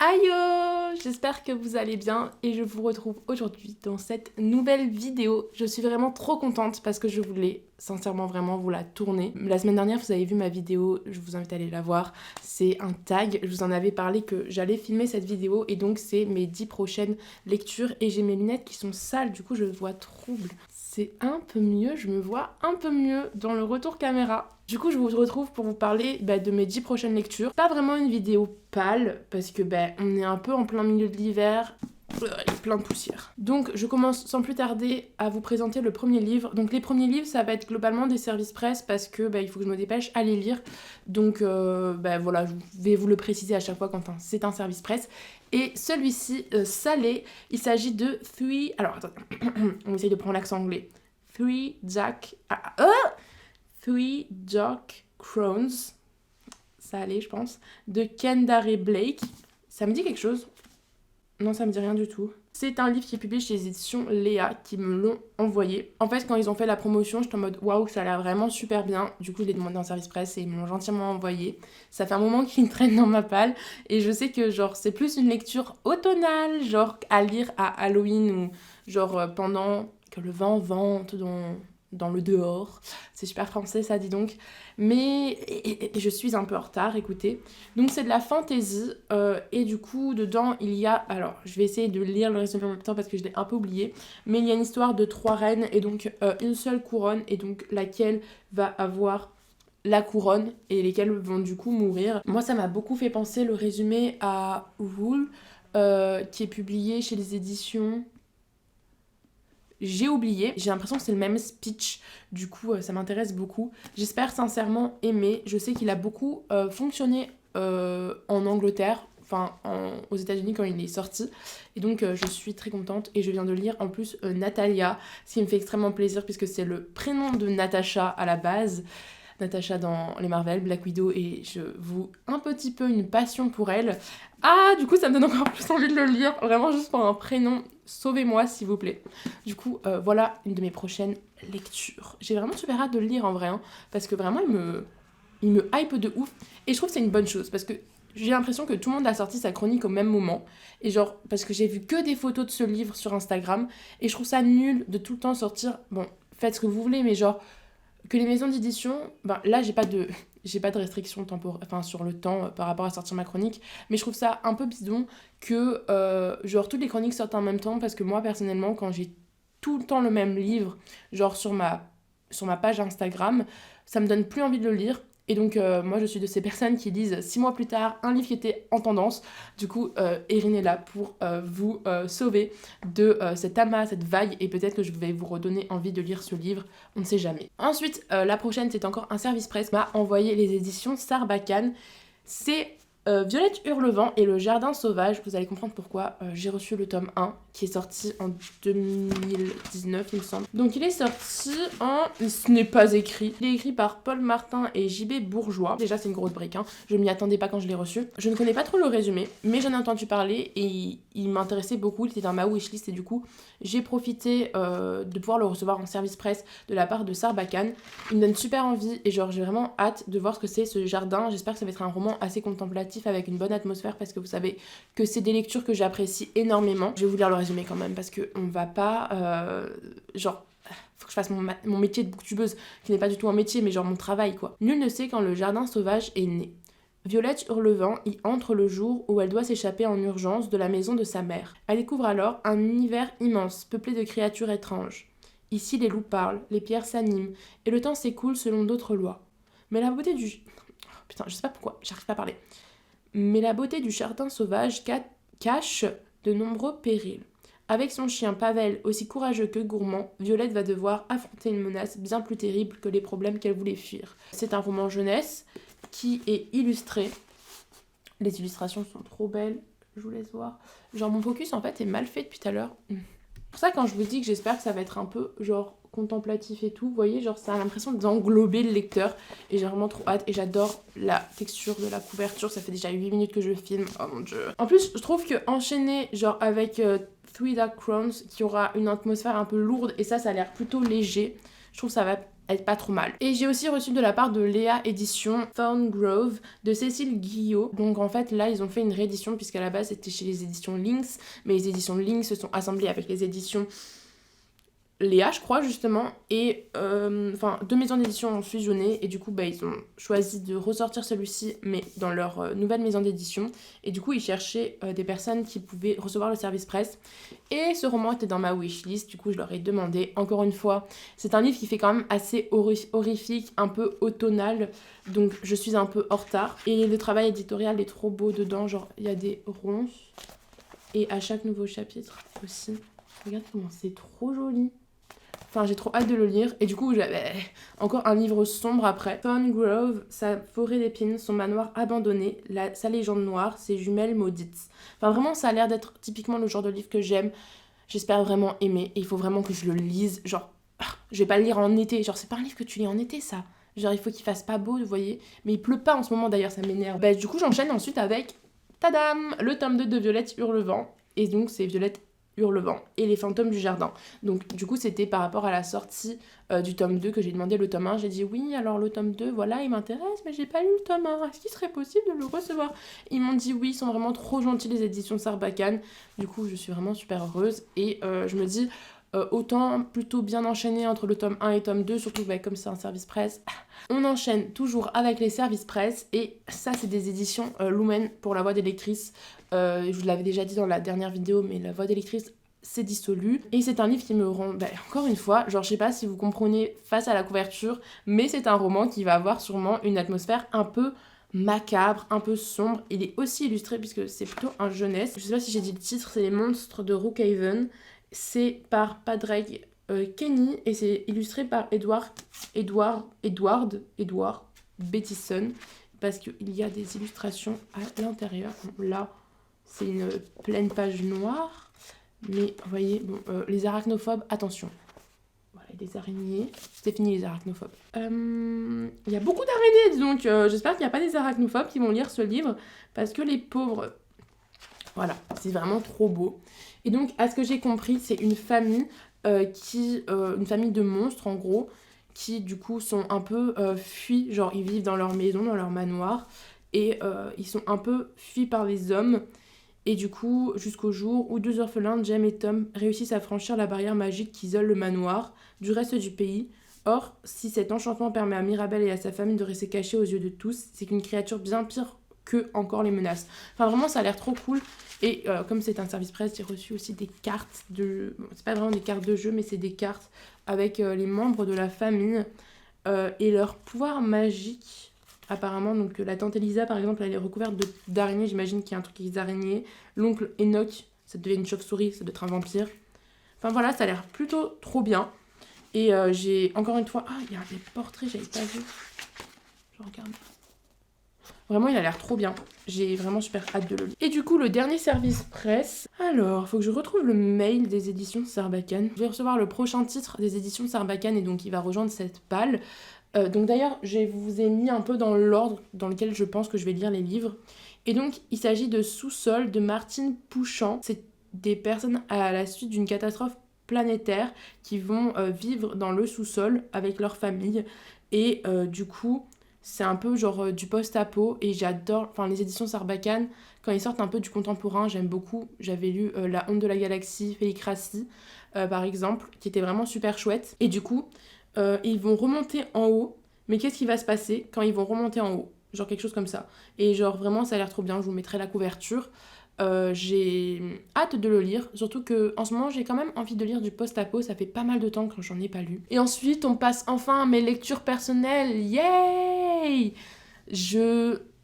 Aïe, j'espère que vous allez bien et je vous retrouve aujourd'hui dans cette nouvelle vidéo. Je suis vraiment trop contente parce que je voulais sincèrement vraiment vous la tourner. La semaine dernière, vous avez vu ma vidéo, je vous invite à aller la voir. C'est un tag, je vous en avais parlé que j'allais filmer cette vidéo et donc c'est mes 10 prochaines lectures et j'ai mes lunettes qui sont sales, du coup je vois trouble. C'est un peu mieux, je me vois un peu mieux dans le retour caméra. Du coup, je vous retrouve pour vous parler de mes 10 prochaines lectures. Pas vraiment une vidéo pâle, parce que on est un peu en plein milieu de l'hiver, il y a plein de poussière. Donc, je commence sans plus tarder à vous présenter le premier livre. Donc, les premiers livres, ça va être globalement des services presse, parce que il faut que je me dépêche à les lire. Donc, voilà, je vais vous le préciser à chaque fois quand c'est un service presse. Et celui-ci, Salé, il s'agit de Three... Alors, attends, on essaye de prendre l'accent anglais. Three Dark Crowns, ça allait je pense, de Kendare Blake. Ça me dit quelque chose? Non, ça me dit rien du tout. C'est un livre qui est publié chez les éditions Léa qui me l'ont envoyé. En fait, quand ils ont fait la promotion, j'étais en mode waouh, ça a l'air vraiment super bien. Du coup, je l'ai demandé en service presse et ils me l'ont gentiment envoyé. Ça fait un moment qu'il traîne dans ma palle et je sais que c'est plus une lecture automnale, à lire à Halloween ou pendant que le vent vente dans le dehors. C'est super français ça, dis donc. Mais et je suis un peu en retard, écoutez. Donc c'est de la fantasy et du coup dedans il y a... Alors je vais essayer de lire le résumé en même temps parce que je l'ai un peu oublié. Mais il y a une histoire de 3 reines et donc une seule couronne et donc laquelle va avoir la couronne et lesquelles vont du coup mourir. Moi ça m'a beaucoup fait penser le résumé à Rule qui est publié chez les éditions... J'ai oublié, j'ai l'impression que c'est le même speech, du coup ça m'intéresse beaucoup. J'espère sincèrement aimer, je sais qu'il a beaucoup fonctionné en Angleterre, aux États-Unis quand il est sorti. Et donc je suis très contente et je viens de lire en plus Natalia, ce qui me fait extrêmement plaisir puisque c'est le prénom de Natasha à la base. Natasha dans les Marvel, Black Widow, et je voue un petit peu une passion pour elle. Ah, du coup, ça me donne encore plus envie de le lire, vraiment juste pour un prénom. Sauvez-moi, s'il vous plaît. Du coup, voilà une de mes prochaines lectures. J'ai vraiment super hâte de le lire en vrai, parce que vraiment, il me hype de ouf. Et je trouve que c'est une bonne chose, parce que j'ai l'impression que tout le monde a sorti sa chronique au même moment. Et parce que j'ai vu que des photos de ce livre sur Instagram, et je trouve ça nul de tout le temps sortir... Bon, faites ce que vous voulez, mais que les maisons d'édition, là j'ai pas de restriction sur le temps par rapport à sortir ma chronique, mais je trouve ça un peu bidon que toutes les chroniques sortent en même temps, parce que moi personnellement quand j'ai tout le temps le même livre sur ma page Instagram, ça me donne plus envie de le lire. Et donc moi je suis de ces personnes qui lisent 6 mois plus tard un livre qui était en tendance. Du coup Erin est là pour vous sauver de cet amas, cette vague, et peut-être que je vais vous redonner envie de lire ce livre, on ne sait jamais. Ensuite la prochaine c'est encore un service presse, m'a envoyé les éditions Sarbacane. C'est Violette Hurlevent et le Jardin Sauvage. Vous allez comprendre pourquoi j'ai reçu le tome 1 qui est sorti en 2019 il me semble. Donc il est sorti ce n'est pas écrit. Il est écrit par Paul Martin et JB Bourgeois. Déjà c'est une grosse brique, je m'y attendais pas quand je l'ai reçu. Je ne connais pas trop le résumé, mais j'en ai entendu parler et il m'intéressait beaucoup. Il était dans ma wishlist et du coup j'ai profité de pouvoir le recevoir en service presse de la part de Sarbacane. Il me donne super envie et j'ai vraiment hâte de voir ce que c'est ce jardin. J'espère que ça va être un roman assez contemplatif avec une bonne atmosphère, parce que vous savez que c'est des lectures que j'apprécie énormément. Je vais vous lire le résumé quand même, parce que on va pas faut que je fasse mon métier de booktubeuse, qui n'est pas du tout un métier, mais mon travail quoi. Nul ne sait quand le jardin sauvage est né. Violette Hurlevent y entre le jour où elle doit s'échapper en urgence de la maison de sa mère. Elle découvre alors un univers immense, peuplé de créatures étranges. Ici les loups parlent, les pierres s'animent, et le temps s'écoule selon d'autres lois. Mais la beauté du... Putain, je sais pas pourquoi, j'arrive pas à parler. Mais la beauté du jardin sauvage cache de nombreux périls. Avec son chien Pavel, aussi courageux que gourmand, Violette va devoir affronter une menace bien plus terrible que les problèmes qu'elle voulait fuir. C'est un roman jeunesse qui est illustré. Les illustrations sont trop belles, je vous laisse voir. Mon focus en fait est mal fait depuis tout à l'heure. C'est pour ça quand je vous dis que j'espère que ça va être un peu contemplatif et tout, vous voyez, ça a l'impression d'englober le lecteur, et j'ai vraiment trop hâte, et j'adore la texture de la couverture. Ça fait déjà 8 minutes que je filme, oh mon dieu. En plus je trouve que enchaîner avec Three Dark Crowns qui aura une atmosphère un peu lourde, et ça a l'air plutôt léger, je trouve que ça va être pas trop mal. Et j'ai aussi reçu de la part de Léa Édition Thorngrove de Cécile Guillot. Donc en fait là ils ont fait une réédition puisqu'à la base c'était chez les éditions Lynx, mais les éditions Lynx se sont assemblées avec les éditions Léa je crois justement, et enfin 2 maisons d'édition ont fusionné et du coup ils ont choisi de ressortir celui-ci mais dans leur nouvelle maison d'édition, et du coup ils cherchaient des personnes qui pouvaient recevoir le service presse, et ce roman était dans ma wishlist, du coup je leur ai demandé. Encore une fois c'est un livre qui fait quand même assez horrifique, un peu automnal, donc je suis un peu en retard, et le travail éditorial est trop beau dedans, genre il y a des ronces et à chaque nouveau chapitre aussi, regarde comment c'est trop joli. Enfin, j'ai trop hâte de le lire. Et du coup, j'avais encore un livre sombre après. Thorngrove, sa forêt d'épines, son manoir abandonné, sa légende noire, ses jumelles maudites. Enfin, vraiment, ça a l'air d'être typiquement le genre de livre que j'aime. J'espère vraiment aimer. Et il faut vraiment que je le lise. Genre, je vais pas le lire en été. Genre, c'est pas un livre que tu lis en été, ça. Genre, il faut qu'il fasse pas beau, vous voyez. Mais il pleut pas en ce moment, d'ailleurs, ça m'énerve. Du coup, j'enchaîne ensuite avec, tadam, le tome 2 de Violette Hurlevent. Et donc, c'est Violette Hurlevent et les fantômes du jardin. Donc du coup c'était par rapport à la sortie du tome 2 que j'ai demandé le tome 1. J'ai dit oui, alors le tome 2 voilà il m'intéresse, mais j'ai pas lu le tome 1, est-ce qu'il serait possible de le recevoir? Ils m'ont dit oui, ils sont vraiment trop gentils les éditions Sarbacane. Du coup je suis vraiment super heureuse, et je me dis autant plutôt bien enchaîner entre le tome 1 et tome 2, surtout comme c'est un service presse. On enchaîne toujours avec les services presse, et ça c'est des éditions Lumen pour La Voix des lectrices. Je vous l'avais déjà dit dans la dernière vidéo, mais La Voix des lectrices s'est dissolue, et c'est un livre qui me rend, encore une fois, genre je sais pas si vous comprenez face à la couverture, mais c'est un roman qui va avoir sûrement une atmosphère un peu macabre, un peu sombre. Il est aussi illustré puisque c'est plutôt un jeunesse. Je sais pas si j'ai dit le titre, c'est Les Monstres de Rookhaven. C'est par Padraig Kenny et c'est illustré par Edward Bettison, parce qu'il y a des illustrations à l'intérieur. Bon, là, c'est une pleine page noire, mais vous voyez, les arachnophobes, attention. Voilà, des araignées. C'est fini les arachnophobes. Il y a beaucoup d'araignées, donc j'espère qu'il n'y a pas des arachnophobes qui vont lire ce livre, parce que les pauvres... Voilà, c'est vraiment trop beau. Et donc, à ce que j'ai compris, c'est une famille une famille de monstres, en gros, qui, du coup, sont un peu fuis. Genre, ils vivent dans leur maison, dans leur manoir, et ils sont un peu fuis par les hommes. Et du coup, jusqu'au jour où 2 orphelins, Jem et Tom, réussissent à franchir la barrière magique qui isole le manoir du reste du pays. Or, si cet enchantement permet à Mirabel et à sa famille de rester cachés aux yeux de tous, c'est qu'une créature bien pire que encore les menaces. Enfin, vraiment, ça a l'air trop cool. Et comme c'est un service presse, j'ai reçu aussi des cartes de... Bon, c'est pas vraiment des cartes de jeu, mais c'est des cartes avec les membres de la famille et leurs pouvoirs magiques. Apparemment, donc la tante Elisa, par exemple, elle est recouverte d'araignées. J'imagine qu'il y a un truc avec des araignées. L'oncle Enoch, ça devient une chauve-souris, ça doit être un vampire. Enfin voilà, ça a l'air plutôt trop bien. Et j'ai encore une fois... Ah, il y a des portraits, j'avais pas vu. Je regarde. Vraiment, il a l'air trop bien. J'ai vraiment super hâte de le lire. Et du coup, le dernier service presse. Alors, faut que je retrouve le mail des éditions Sarbacane. Je vais recevoir le prochain titre des éditions Sarbacane, et donc il va rejoindre cette palle. Donc d'ailleurs, je vous ai mis un peu dans l'ordre dans lequel je pense que je vais lire les livres. Et donc, il s'agit de Sous-sol de Martine Pouchant. C'est des personnes à la suite d'une catastrophe planétaire qui vont vivre dans le sous-sol avec leur famille. Et du coup... C'est un peu genre du post-apo, et j'adore, enfin les éditions Sarbacane, quand ils sortent un peu du contemporain, j'aime beaucoup. J'avais lu La Honte de la Galaxie, Félicratie, par exemple, qui était vraiment super chouette. Et du coup, ils vont remonter en haut, mais qu'est-ce qui va se passer quand ils vont remonter en haut? Genre quelque chose comme ça. Et genre vraiment, ça a l'air trop bien, je vous mettrai la couverture. J'ai hâte de le lire, surtout que en ce moment j'ai quand même envie de lire du post-apo, ça fait pas mal de temps que j'en ai pas lu. Et ensuite on passe enfin à mes lectures personnelles, yay!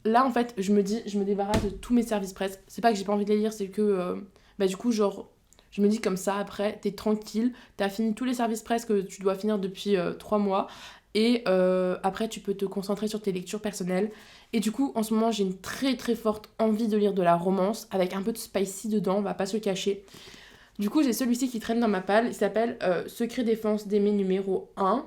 Là en fait je me débarrasse de tous mes services presse, c'est pas que j'ai pas envie de les lire, c'est que du coup genre je me dis comme ça après t'es tranquille, t'as fini tous les services presse que tu dois finir depuis 3 mois, et après tu peux te concentrer sur tes lectures personnelles. Et du coup, en ce moment, j'ai une très très forte envie de lire de la romance, avec un peu de spicy dedans, on va pas se cacher. Du coup, j'ai celui-ci qui traîne dans ma palle, il s'appelle Secret défense d'aimer numéro 1.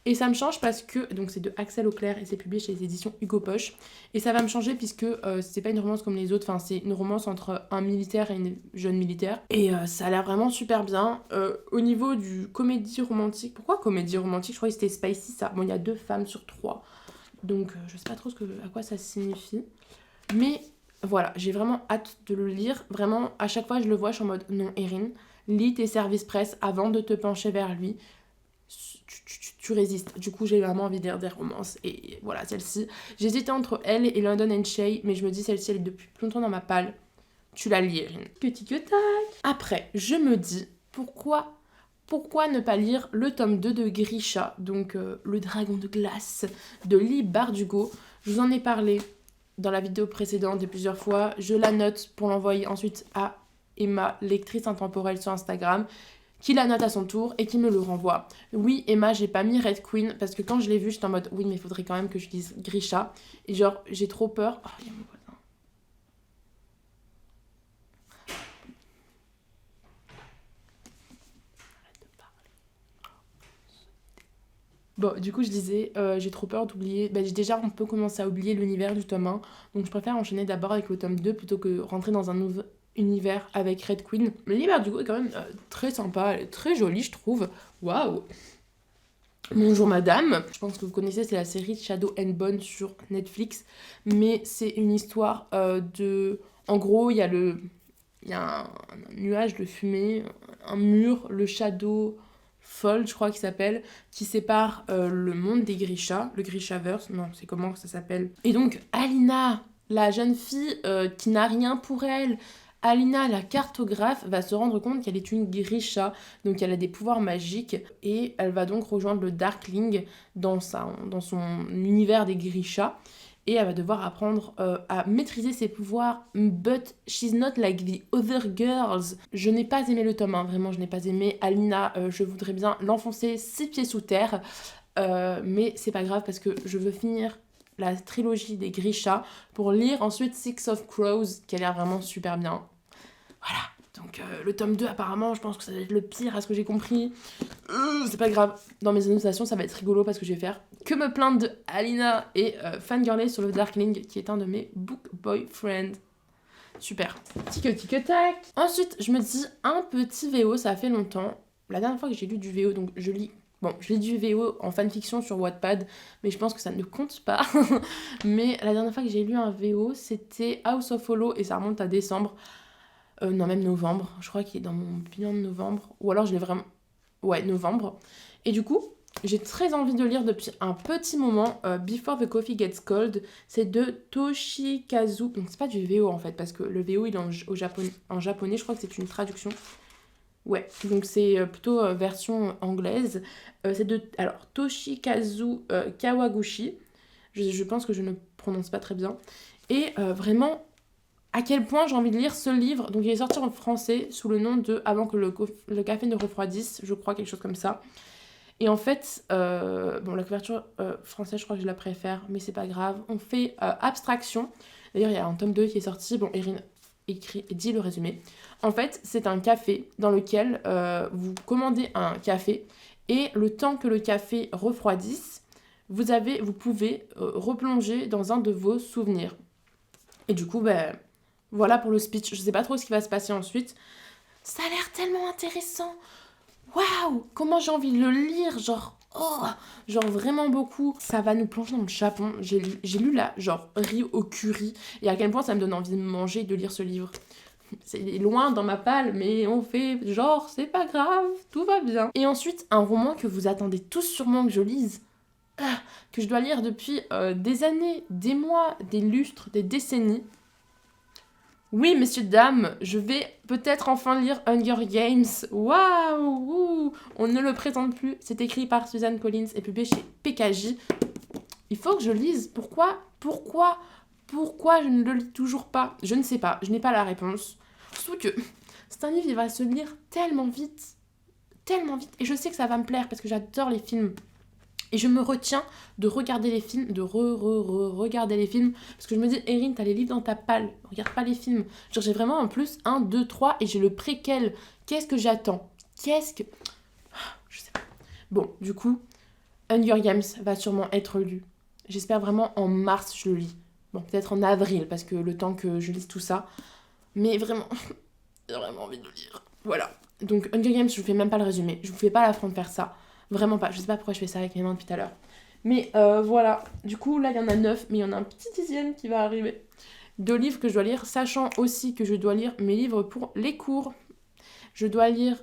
Et ça me change parce que, donc c'est de Axel Auclair et c'est publié chez les éditions Hugo Poche. Et ça va me changer puisque c'est pas une romance comme les autres, enfin c'est une romance entre un militaire et une jeune militaire. Et ça a l'air vraiment super bien. Au niveau du comédie romantique, pourquoi comédie romantique? Je crois que c'était spicy ça. Bon, il y a 2 femmes sur 3. Donc je sais pas trop à quoi ça signifie. Mais voilà, j'ai vraiment hâte de le lire. Vraiment, à chaque fois je le vois, je suis en mode non, Erin, lis tes services presse avant de te pencher vers lui. Tu résistes. Du coup, j'ai vraiment envie de lire des romances. Et voilà, celle-ci. J'hésitais entre elle et London and Shay, mais je me dis, celle-ci, elle est depuis plus longtemps dans ma palle. Tu la lis, Erin. Que tic-tac. Après, je me dis, pourquoi ne pas lire le tome 2 de Grisha, donc le dragon de glace de Lee Bardugo. Je vous en ai parlé dans la vidéo précédente et plusieurs fois. Je la note pour l'envoyer ensuite à Emma, lectrice intemporelle sur Instagram, qui la note à son tour et qui me le renvoie. Oui, Emma, j'ai pas mis Red Queen parce que quand je l'ai vu, j'étais en mode oui, mais il faudrait quand même que je lise Grisha. Et genre, j'ai trop peur. Oh, il y a mon voisin. Arrête de parler. Bon, du coup, je disais, j'ai trop peur d'oublier. Bah, j'ai déjà un peu commencé à oublier l'univers du tome 1. Donc, je préfère enchaîner d'abord avec le tome 2 plutôt que rentrer dans un nouveau univers avec Red Queen. Mais l'univers du coup est quand même très sympa, elle est très jolie, je trouve. Waouh! Bonjour madame, je pense que vous connaissez, c'est la série Shadow and Bone sur Netflix, mais c'est une histoire de... En gros, il y a un nuage de fumée, un mur, le Shadow Fall, je crois qu'il s'appelle, qui sépare le monde des Grisha, le Grishaverse, non, c'est comment ça s'appelle. Et donc, Alina, la jeune fille qui n'a rien pour elle, Alina, la cartographe, va se rendre compte qu'elle est une Grisha, donc elle a des pouvoirs magiques, et elle va donc rejoindre le Darkling dans son univers des Grisha, et elle va devoir apprendre à maîtriser ses pouvoirs, but she's not like the other girls. Je n'ai pas aimé le tome 1, vraiment je n'ai pas aimé. Alina, je voudrais bien l'enfoncer 6 pieds sous terre, mais c'est pas grave parce que je veux finir la trilogie des Grisha pour lire ensuite Six of Crows, qui a l'air vraiment super bien. Voilà, donc le tome 2 apparemment, je pense que ça va être le pire à ce que j'ai compris. C'est pas grave, dans mes annotations ça va être rigolo parce que je vais faire que me plaindre de Alina et fangirler sur le Darkling qui est un de mes book boyfriends. Super. Tic-tac. Ensuite, je me dis un petit VO, ça fait longtemps. La dernière fois que j'ai lu du VO, donc je lis du VO en fanfiction sur Wattpad, mais je pense que ça ne compte pas. Mais la dernière fois que j'ai lu un VO, c'était House of Hollow et ça remonte à décembre. Non, même novembre. Je crois qu'il est dans mon bilan de novembre. Ou alors je l'ai vraiment... Ouais, novembre. Et du coup, j'ai très envie de lire depuis un petit moment Before the Coffee Gets Cold. C'est de Toshikazu. Donc c'est pas du VO en fait, parce que le VO il est en japonais. Je crois que c'est une traduction. Ouais, donc c'est plutôt version anglaise. C'est de Toshikazu Kawaguchi. Je pense que je ne prononce pas très bien. Et vraiment... à quel point j'ai envie de lire ce livre. Donc il est sorti en français sous le nom de Avant que le café ne refroidisse, je crois, quelque chose comme ça. Et en fait, bon, la couverture française, je crois que je la préfère, mais c'est pas grave. On fait abstraction. D'ailleurs, il y a un tome 2 qui est sorti. Bon, Erin dit le résumé. En fait, c'est un café dans lequel vous commandez un café et le temps que le café refroidisse, vous pouvez replonger dans un de vos souvenirs. Et du coup, ben... voilà pour le speech, je sais pas trop ce qui va se passer ensuite. Ça a l'air tellement intéressant. Waouh, comment j'ai envie de le lire, genre vraiment beaucoup. Ça va nous plonger dans le Japon. J'ai lu là, genre riz au curry, et à quel point ça me donne envie de manger et de lire ce livre. C'est loin dans ma palle, mais on fait genre c'est pas grave, tout va bien. Et ensuite, un roman que vous attendez tous sûrement que je lise, que je dois lire depuis des années, des mois, des lustres, des décennies. Oui, messieurs, dames, je vais peut-être enfin lire Hunger Games. Waouh! On ne le présente plus. C'est écrit par Suzanne Collins et publié chez PKJ. Il faut que je lise. Pourquoi je ne le lis toujours pas? Je ne sais pas. Je n'ai pas la réponse. Surtout que c'est un livre qui va se lire tellement vite. Tellement vite. Et je sais que ça va me plaire parce que j'adore les films. Et je me retiens de regarder les films, de regarder les films. Parce que je me dis, Erin, t'as les livres dans ta palle. Regarde pas les films. Genre, j'ai vraiment en plus 1, 2, 3 et j'ai le préquel. Qu'est-ce que j'attends? Je sais pas. Bon, du coup, Hunger Games va sûrement être lu. J'espère vraiment en mars, je le lis. Bon, peut-être en avril, parce que le temps que je lise tout ça. Mais vraiment, j'ai vraiment envie de le lire. Voilà. Donc, Hunger Games, je vous fais même pas le résumé. Je vous fais pas l'affront de faire ça. Vraiment pas. Je sais pas pourquoi je fais ça avec mes mains depuis tout à l'heure. Mais voilà. Du coup, là, il y en a 9, mais il y en a un petit 10e qui va arriver. 2 livres que je dois lire, sachant aussi que je dois lire mes livres pour les cours. Je dois lire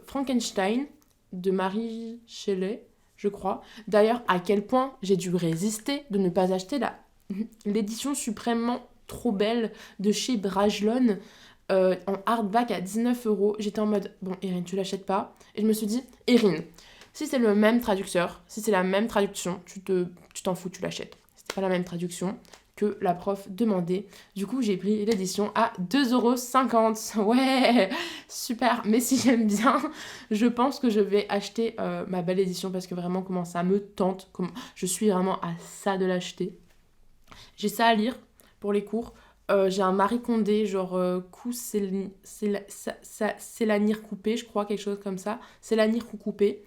Frankenstein de Mary Shelley, je crois. D'ailleurs, à quel point j'ai dû résister de ne pas acheter l'édition suprêmement trop belle de chez Brajlon en hardback à 19 €. J'étais en mode, bon, Erin, tu l'achètes pas. Et je me suis dit, Erin, si c'est le même traducteur, si c'est la même traduction, tu t'en fous, tu l'achètes. C'était pas la même traduction que la prof demandait. Du coup, j'ai pris l'édition à 2,50 €. Ouais, super. Mais si j'aime bien, je pense que je vais acheter ma belle édition parce que vraiment, comment ça me tente. Je suis vraiment à ça de l'acheter. J'ai ça à lire pour les cours. J'ai un Marie Condé, genre coup, c'est l'anir coupé, je crois, quelque chose comme ça. C'est l'anir coupé.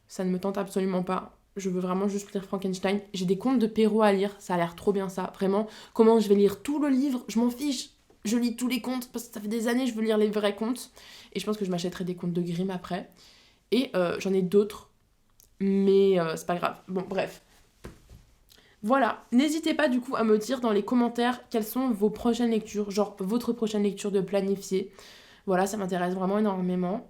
Ça ne me tente absolument pas. Je veux vraiment juste lire Frankenstein. J'ai des contes de Perrault à lire, ça a l'air trop bien ça. Vraiment, comment je vais lire tout le livre, je m'en fiche. Je lis tous les contes parce que ça fait des années que je veux lire les vrais contes. Et je pense que je m'achèterai des contes de Grimm après. Et j'en ai d'autres, mais c'est pas grave. Bon, bref. Voilà, n'hésitez pas du coup à me dire dans les commentaires quelles sont vos prochaines lectures, genre votre prochaine lecture de planifier. Voilà, ça m'intéresse vraiment énormément.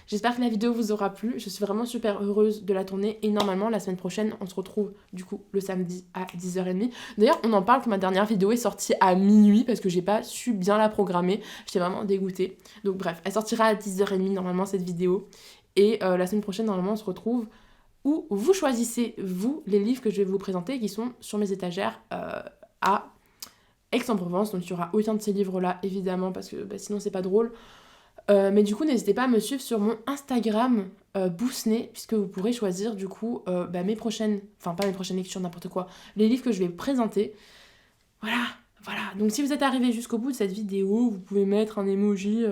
J'espère que la vidéo vous aura plu, je suis vraiment super heureuse de la tourner et normalement la semaine prochaine on se retrouve du coup le samedi à 10h30. D'ailleurs on en parle que ma dernière vidéo est sortie à minuit parce que j'ai pas su bien la programmer, j'étais vraiment dégoûtée. Donc bref, elle sortira à 10h30 normalement cette vidéo et la semaine prochaine normalement on se retrouve où vous choisissez, vous, les livres que je vais vous présenter qui sont sur mes étagères à Aix-en-Provence. Donc il y aura aucun de ces livres-là, évidemment, parce que sinon c'est pas drôle. Mais du coup, n'hésitez pas à me suivre sur mon Instagram Bousney, puisque vous pourrez choisir du coup mes prochaines, enfin pas mes prochaines lectures, n'importe quoi, les livres que je vais vous présenter. Voilà, voilà. Donc si vous êtes arrivé jusqu'au bout de cette vidéo, vous pouvez mettre un emoji,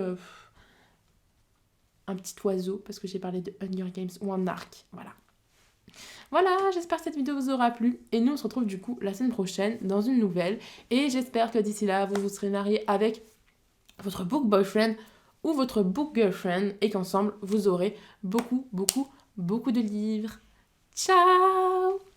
un petit oiseau, parce que j'ai parlé de Hunger Games, ou un arc, voilà. Voilà, j'espère que cette vidéo vous aura plu. Et nous, on se retrouve du coup la semaine prochaine dans une nouvelle. Et j'espère que d'ici là, vous vous serez mariés avec votre book boyfriend ou votre book girlfriend et qu'ensemble, vous aurez beaucoup, beaucoup, beaucoup de livres. Ciao!